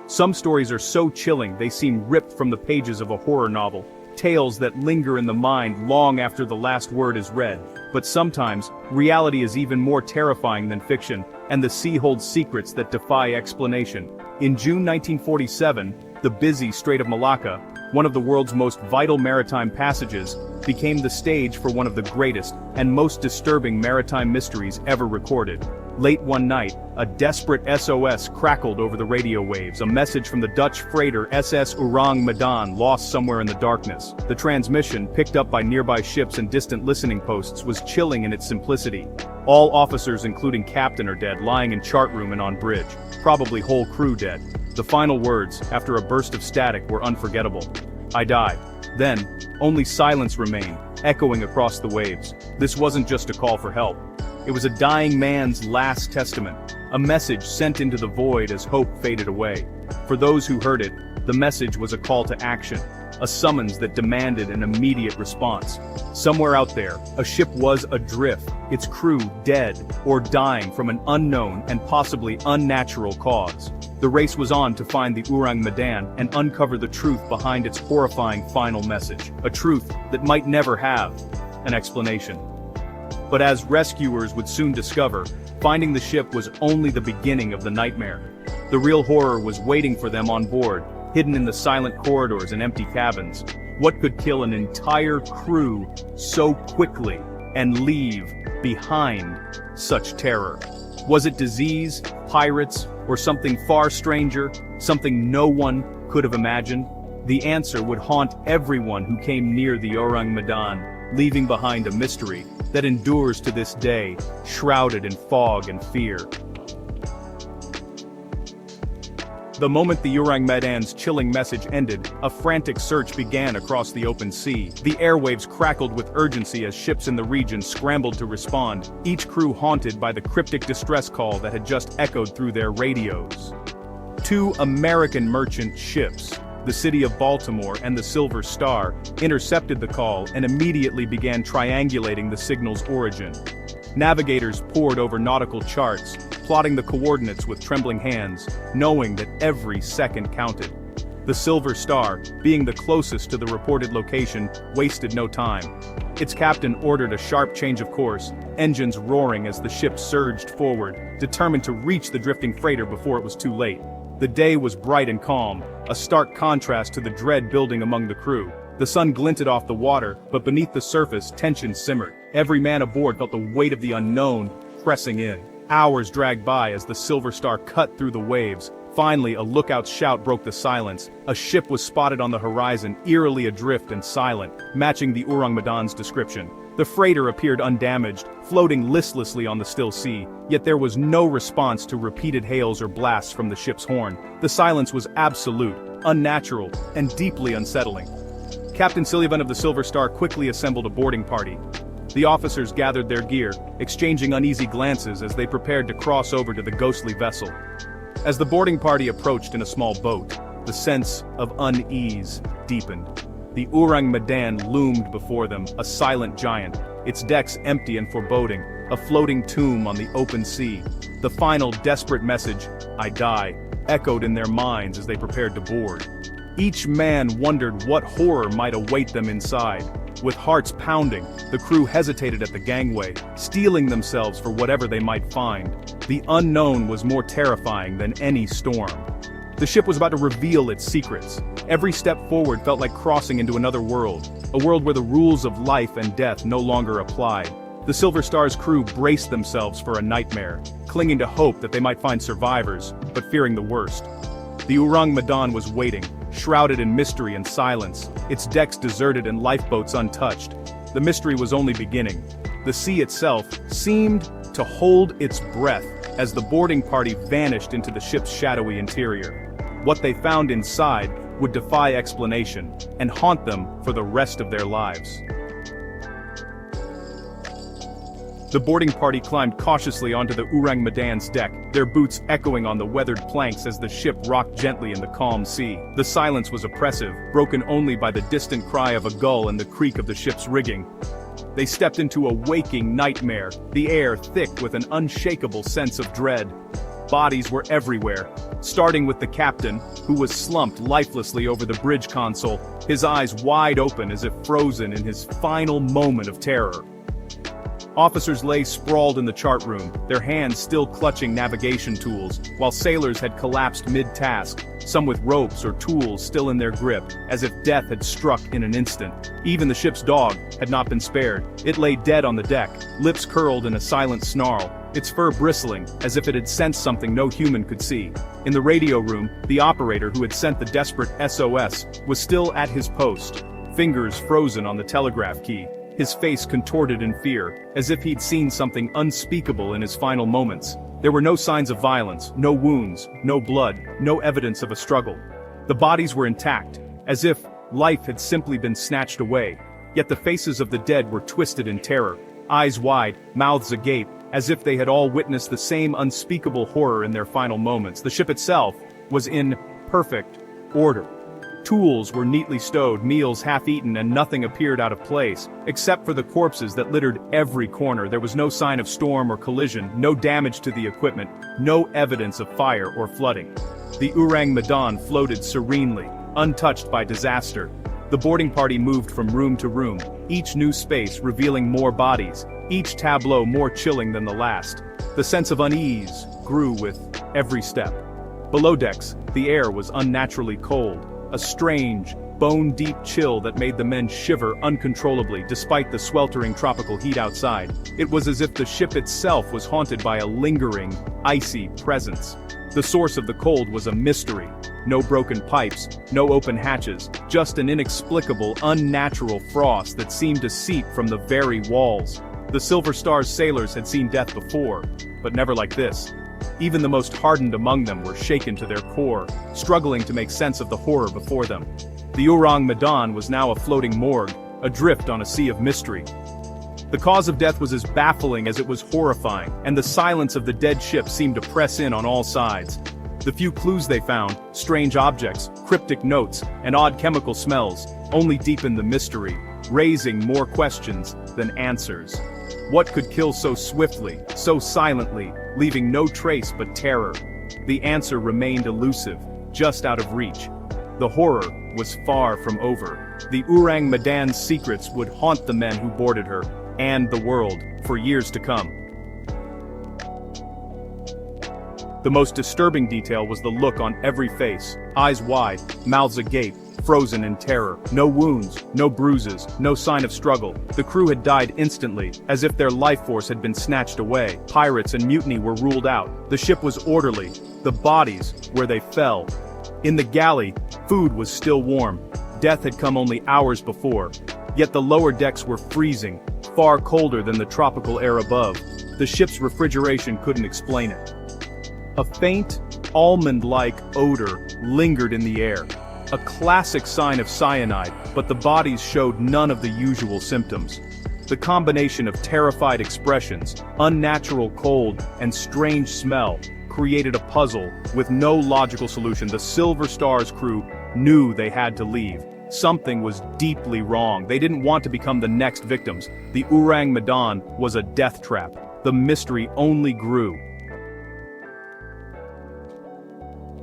Some stories are so chilling they seem ripped from the pages of a horror novel, tales that linger in the mind long after the last word is read. But sometimes, reality is even more terrifying than fiction, and the sea holds secrets that defy explanation. In June 1947, the busy Strait of Malacca, one of the world's most vital maritime passages, became the stage for one of the greatest and most disturbing maritime mysteries ever recorded. Late one night, a desperate SOS crackled over the radio waves, a message from the Dutch freighter SS Ourang Medan lost somewhere in the darkness. The transmission, picked up by nearby ships and distant listening posts, was chilling in its simplicity. All officers including captain are dead, lying in chart room and on bridge. Probably whole crew dead. The final words, after a burst of static, were unforgettable. "I die." Then, only silence remained, echoing across the waves. This wasn't just a call for help. It was a dying man's last testament, a message sent into the void as hope faded away. For those who heard it, the message was a call to action, a summons that demanded an immediate response. Somewhere out there, a ship was adrift, its crew dead or dying from an unknown and possibly unnatural cause. The race was on to find the Ourang Medan and uncover the truth behind its horrifying final message, a truth that might never have an explanation. But as rescuers would soon discover, finding the ship was only the beginning of the nightmare. The real horror was waiting for them on board, hidden in the silent corridors and empty cabins. What could kill an entire crew so quickly and leave behind such terror? Was it disease, pirates, or something far stranger, something no one could have imagined? The answer would haunt everyone who came near the Ourang Medan, leaving behind a mystery that endures to this day, shrouded in fog and fear. The moment the Ourang Medan's chilling message ended, a frantic search began across the open sea. The airwaves crackled with urgency as ships in the region scrambled to respond, each crew haunted by the cryptic distress call that had just echoed through their radios. Two American merchant ships, the City of Baltimore and the Silver Star, intercepted the call and immediately began triangulating the signal's origin. Navigators pored over nautical charts, plotting the coordinates with trembling hands, knowing that every second counted. The Silver Star, being the closest to the reported location, wasted no time. Its captain ordered a sharp change of course, engines roaring as the ship surged forward, determined to reach the drifting freighter before it was too late. The day was bright and calm, a stark contrast to the dread building among the crew. The sun glinted off the water, but beneath the surface, tension simmered. Every man aboard felt the weight of the unknown pressing in. Hours dragged by as the Silver Star cut through the waves. Finally, a lookout's shout broke the silence. A ship was spotted on the horizon, eerily adrift and silent, matching the Ourang Medan's description. The freighter appeared undamaged, floating listlessly on the still sea, yet there was no response to repeated hails or blasts from the ship's horn. The silence was absolute, unnatural, and deeply unsettling. Captain Sullivan of the Silver Star quickly assembled a boarding party. The officers gathered their gear, exchanging uneasy glances as they prepared to cross over to the ghostly vessel. As the boarding party approached in a small boat, the sense of unease deepened. The Ourang Medan loomed before them, a silent giant, its decks empty and foreboding, a floating tomb on the open sea. The final desperate message, "I die," echoed in their minds as they prepared to board. Each man wondered what horror might await them inside. With hearts pounding, the crew hesitated at the gangway, steeling themselves for whatever they might find. The unknown was more terrifying than any storm. The ship was about to reveal its secrets. Every step forward felt like crossing into another world, a world where the rules of life and death no longer applied. The Silver Star's crew braced themselves for a nightmare, clinging to hope that they might find survivors, but fearing the worst. The Ourang Medan was waiting, shrouded in mystery and silence, its decks deserted and lifeboats untouched. The mystery was only beginning. The sea itself seemed to hold its breath as the boarding party vanished into the ship's shadowy interior. What they found inside would defy explanation and haunt them for the rest of their lives. The boarding party climbed cautiously onto the Ourang Medan's deck, their boots echoing on the weathered planks as the ship rocked gently in the calm sea. The silence was oppressive, broken only by the distant cry of a gull and the creak of the ship's rigging. They stepped into a waking nightmare, the air thick with an unshakable sense of dread. Bodies were everywhere, starting with the captain, who was slumped lifelessly over the bridge console, his eyes wide open as if frozen in his final moment of terror. Officers lay sprawled in the chart room, their hands still clutching navigation tools, while sailors had collapsed mid-task, some with ropes or tools still in their grip, as if death had struck in an instant. Even the ship's dog had not been spared. It lay dead on the deck, lips curled in a silent snarl, its fur bristling, as if it had sensed something no human could see. In the radio room, the operator who had sent the desperate SOS was still at his post, fingers frozen on the telegraph key, his face contorted in fear, as if he'd seen something unspeakable in his final moments. There were no signs of violence, no wounds, no blood, no evidence of a struggle. The bodies were intact, as if life had simply been snatched away, yet the faces of the dead were twisted in terror, eyes wide, mouths agape, as if they had all witnessed the same unspeakable horror in their final moments. The ship itself was in perfect order. Tools were neatly stowed, meals half-eaten, and nothing appeared out of place, except for the corpses that littered every corner. There was no sign of storm or collision, no damage to the equipment, no evidence of fire or flooding. The Ourang Medan floated serenely, untouched by disaster. The boarding party moved from room to room, each new space revealing more bodies, each tableau more chilling than the last. The sense of unease grew with every step. Below decks, the air was unnaturally cold, a strange, bone-deep chill that made the men shiver uncontrollably despite the sweltering tropical heat outside. It was as if the ship itself was haunted by a lingering, icy presence. The source of the cold was a mystery. No broken pipes, no open hatches, just an inexplicable, unnatural frost that seemed to seep from the very walls. The Silver Star's sailors had seen death before, but never like this. Even the most hardened among them were shaken to their core, struggling to make sense of the horror before them. The Ourang Medan was now a floating morgue, adrift on a sea of mystery. The cause of death was as baffling as it was horrifying, and the silence of the dead ship seemed to press in on all sides. The few clues they found, strange objects, cryptic notes, and odd chemical smells, only deepened the mystery, raising more questions than answers. What could kill so swiftly, so silently, leaving no trace but terror? The answer remained elusive, just out of reach. The horror was far from over. The Ourang Medan's secrets would haunt the men who boarded her, and the world, for years to come. The most disturbing detail was the look on every face, eyes wide, mouths agape, frozen in terror. No wounds, no bruises, no sign of struggle. The crew had died instantly, as if their life force had been snatched away. Pirates and mutiny were ruled out. The ship was orderly, the bodies where they fell. In the galley, food was still warm. Death had come only hours before. Yet the lower decks were freezing, far colder than the tropical air above. The ship's refrigeration couldn't explain it. A faint, almond-like odor lingered in the air. A classic sign of cyanide, but the bodies showed none of the usual symptoms. The combination of terrified expressions, unnatural cold, and strange smell created a puzzle with no logical solution. The Silver Star's crew knew they had to leave. Something was deeply wrong. They didn't want to become the next victims. The Ourang Medan was a death trap. The mystery only grew.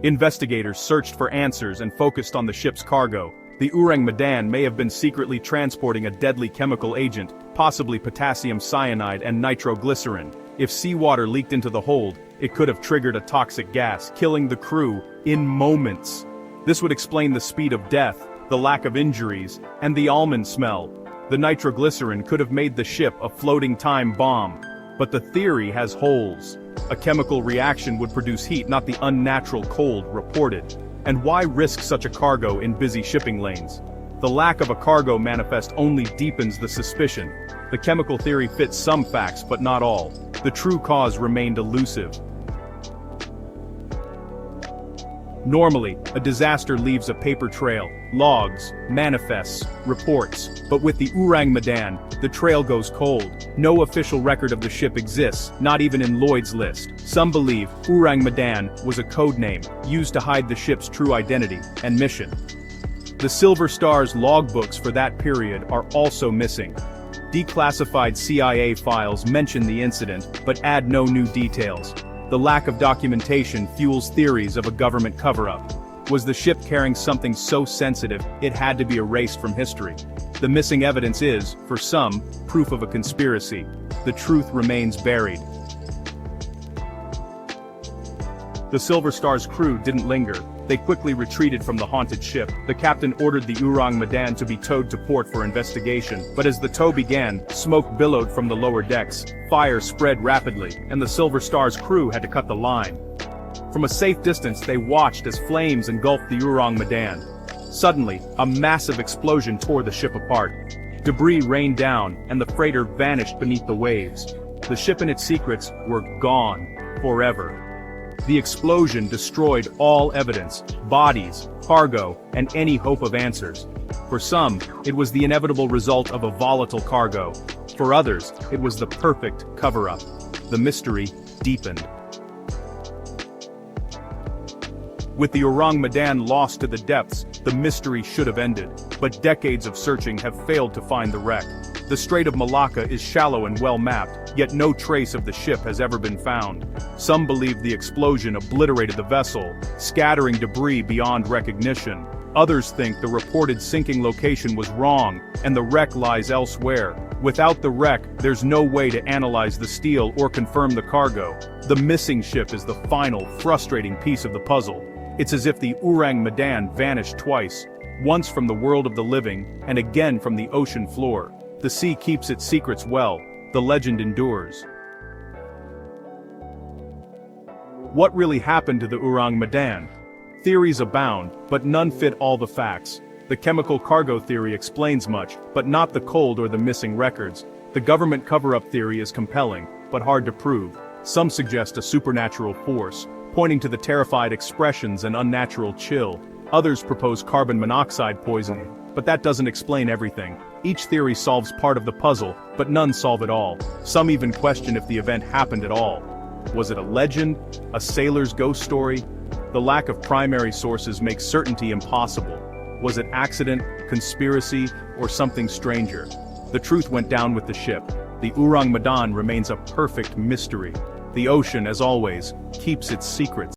Investigators searched for answers and focused on the ship's cargo. The Ourang Medan may have been secretly transporting a deadly chemical agent, possibly potassium cyanide and nitroglycerin. If seawater leaked into the hold, it could have triggered a toxic gas, killing the crew in moments. This would explain the speed of death, the lack of injuries, and the almond smell. The nitroglycerin could have made the ship a floating time bomb. But the theory has holes. A chemical reaction would produce heat, not the unnatural cold reported. And why risk such a cargo in busy shipping lanes? The lack of a cargo manifest only deepens the suspicion. The chemical theory fits some facts, but not all. The true cause remained elusive. Normally, a disaster leaves a paper trail, logs, manifests, reports. But with the Ourang Medan, the trail goes cold. No official record of the ship exists, not even in Lloyd's list. Some believe Ourang Medan was a code name, used to hide the ship's true identity and mission. The Silver Star's logbooks for that period are also missing. Declassified CIA files mention the incident, but add no new details. The lack of documentation fuels theories of a government cover-up. Was the ship carrying something so sensitive it had to be erased from history? The missing evidence is, for some, proof of a conspiracy. The truth remains buried. The Silver Star's crew didn't linger. They quickly retreated from the haunted ship. The captain ordered the Ourang Medan to be towed to port for investigation, but as the tow began, smoke billowed from the lower decks, fire spread rapidly, and the Silver Star's crew had to cut the line. From a safe distance they watched as flames engulfed the Ourang Medan. Suddenly, a massive explosion tore the ship apart. Debris rained down, and the freighter vanished beneath the waves. The ship and its secrets were gone forever. The explosion destroyed all evidence, bodies, cargo, and any hope of answers. For some, it was the inevitable result of a volatile cargo. For others, it was the perfect cover-up. The mystery deepened. With the Ourang Medan lost to the depths, the mystery should have ended, but decades of searching have failed to find the wreck. The Strait of Malacca is shallow and well mapped, yet no trace of the ship has ever been found. Some believe the explosion obliterated the vessel, scattering debris beyond recognition. Others think the reported sinking location was wrong, and the wreck lies elsewhere. Without the wreck, there's no way to analyze the steel or confirm the cargo. The missing ship is the final, frustrating piece of the puzzle. It's as if the Ourang Medan vanished twice, once from the world of the living, and again from the ocean floor. The sea keeps its secrets well, the legend endures. What really happened to the Ourang Medan? Theories abound, but none fit all the facts. The chemical cargo theory explains much, but not the cold or the missing records. The government cover-up theory is compelling, but hard to prove. Some suggest a supernatural force, pointing to the terrified expressions and unnatural chill. Others propose carbon monoxide poisoning, but that doesn't explain everything. Each theory solves part of the puzzle, but none solve it all. Some even question if the event happened at all. Was it a legend? A sailor's ghost story? The lack of primary sources makes certainty impossible. Was it accident, conspiracy, or something stranger? The truth went down with the ship. The Ourang Medan remains a perfect mystery. The ocean, as always, keeps its secrets.